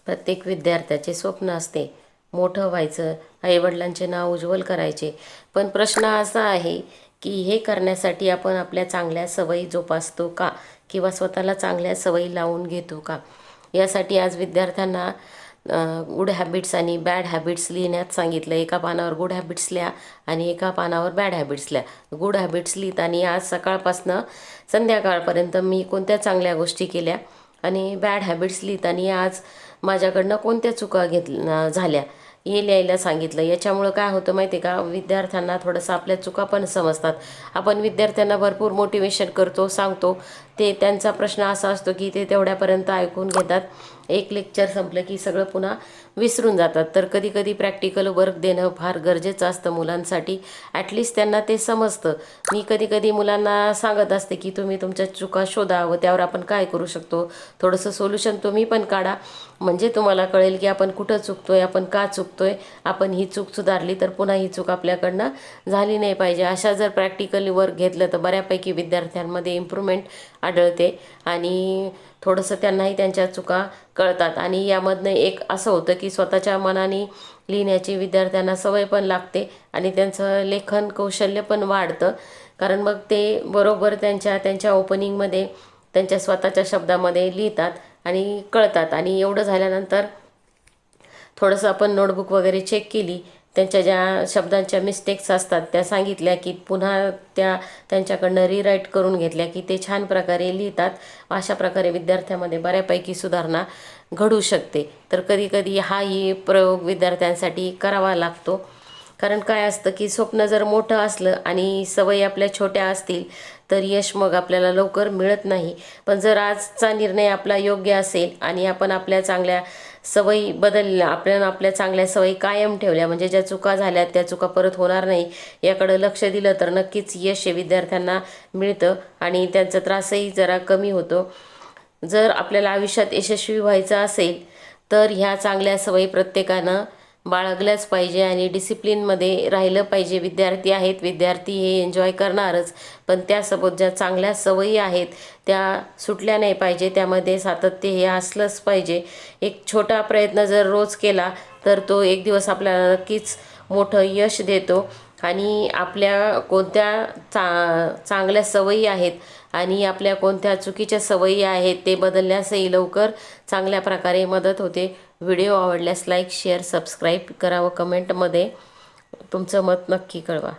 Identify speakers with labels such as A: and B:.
A: प्रत्येक विद्यार्थ्याचे स्वप्न असते मोठं व्हायचं, आईवडिलांचे नाव उज्ज्वल करायचे. पण प्रश्न असा आहे की हे करण्यासाठी आपण आपल्या चांगल्या सवयी जोपासतो का, किंवा स्वतःला चांगल्या सवयी लावून घेतो का? यासाठी आज विद्यार्थ्यांना गुड हॅबिट्स आणि बॅड हॅबिट्स लिहिण्यात सांगितलं. एका पानावर गुड हॅबिट्स लिहा आणि एका पानावर बॅड हॅबिट्स लिहा. गुड हॅबिट्स लिहिताना आज सकाळपासनं संध्याकाळपर्यंत मी कोणत्या चांगल्या गोष्टी केल्या, आणि बॅड हॅबिट्स लिहिताना आज माझ्याकडनं कोणत्या चुका झाल्या हे लिहायला सांगितलं. याच्यामुळं काय होतं माहिती आहे का, विद्यार्थ्यांना थोडंसं आपल्या चुका पण समजतात. आपण विद्यार्थ्यांना भरपूर मोटिवेशन करतो, सांगतो, ते त्यांचा प्रश्न असा असतो की ते तेवढ्यापर्यंत ऐकून घेतात. एक लेक्चर संपलं की सगळं पुन्हा विसरून जातात. तर कधी कधी प्रॅक्टिकल वर्क देणं फार गरजेचं असतं मुलांसाठी. ॲटलिस्ट त्यांना ते समजतं. मी कधी कधी मुलांना सांगत असते की तुम्ही तुमच्या चुका शोधा व त्यावर आपण काय करू शकतो, थोडंसं सोल्युशन तुम्ही पण काढा, म्हणजे तुम्हाला कळेल की आपण कुठं चुकतोय, आपण का चुकतोय, आपण ही चूक सुधारली तर पुन्हा ही चूक आपल्याकडनं झाली नाही पाहिजे. अशा जर प्रॅक्टिकली वर्क घेतलं तर बऱ्यापैकी विद्यार्थ्यांमध्ये इम्प्रूव्हमेंट आढळते आणि थोडंसं त्यांनाही त्यांच्या चुका कळतात. आणि यामधनं एक असं होतं की स्वतःच्या मनाने लिहिण्याची विद्यार्थ्यांना सवय पण लागते आणि त्यांचं लेखन कौशल्य पण वाढतं. कारण मग ते बरोबर त्यांच्या ओपनिंगमध्ये त्यांच्या स्वतःच्या शब्दामध्ये लिहितात आणि कळतात. आणि एवढं झाल्यानंतर थोडंसं आपण नोटबुक वगैरे चेक केली, त्यांच्या ज्या शब्दांच्या मिस्टेक्स असतात त्या सांगितल्या की पुन्हा त्यांच्याकडनं रिराईट करून घेतल्या की ते छान प्रकारे लिहितात. अशा प्रकारे विद्यार्थ्यामध्ये बऱ्यापैकी सुधारणा घडू शकते. तर कधीकधी हाही प्रयोग विद्यार्थ्यांसाठी करावा लागतो. कारण काय असतं की स्वप्न जर मोठं असलं आणि सवयी आपल्या छोट्या असतील तर यश मग आपल्याला लवकर मिळत नाही. पण जर आजचा निर्णय आपला योग्य असेल आणि आपण आपल्या चांगल्या सवयी बदलल्या, आपल्या चांगल्या सवयी कायम ठेवल्या, म्हणजे ज्या चुका झाल्या त्या चुका परत होणार नाही याकडं लक्ष दिलं तर नक्कीच यश हे विद्यार्थ्यांना मिळतं आणि त्यांचा त्रासही जरा कमी होतो. जर आपल्याला आयुष्यात यशस्वी व्हायचं असेल तर ह्या चांगल्या सवयी प्रत्येकानं बाळगल्याच पाहिजे आणि डिसिप्लिनमध्ये राहिलं पाहिजे. विद्यार्थी हे एन्जॉय करणारच, पण त्यासोबत ज्या चांगल्या सवयी आहेत त्या सुटल्या नाही पाहिजे. त्यामध्ये सातत्य हे असलंच पाहिजे. एक छोटा प्रयत्न जर रोज केला तर तो एक दिवस आपल्याला नक्कीच मोठं यश देतो. आणि आपल्या कोणत्या चांगल्या सवयी आहेत आणि आपल्या कोणत्या चुकीच्या सवयी आहेत ते बदलण्यासही लवकर चांगल्या प्रकारे मदत होते. व्हिडिओ आवडल्यास लाईक, शेअर, सबस्क्राईब करा व कमेंटमध्ये तुमचं मत नक्की कळवा.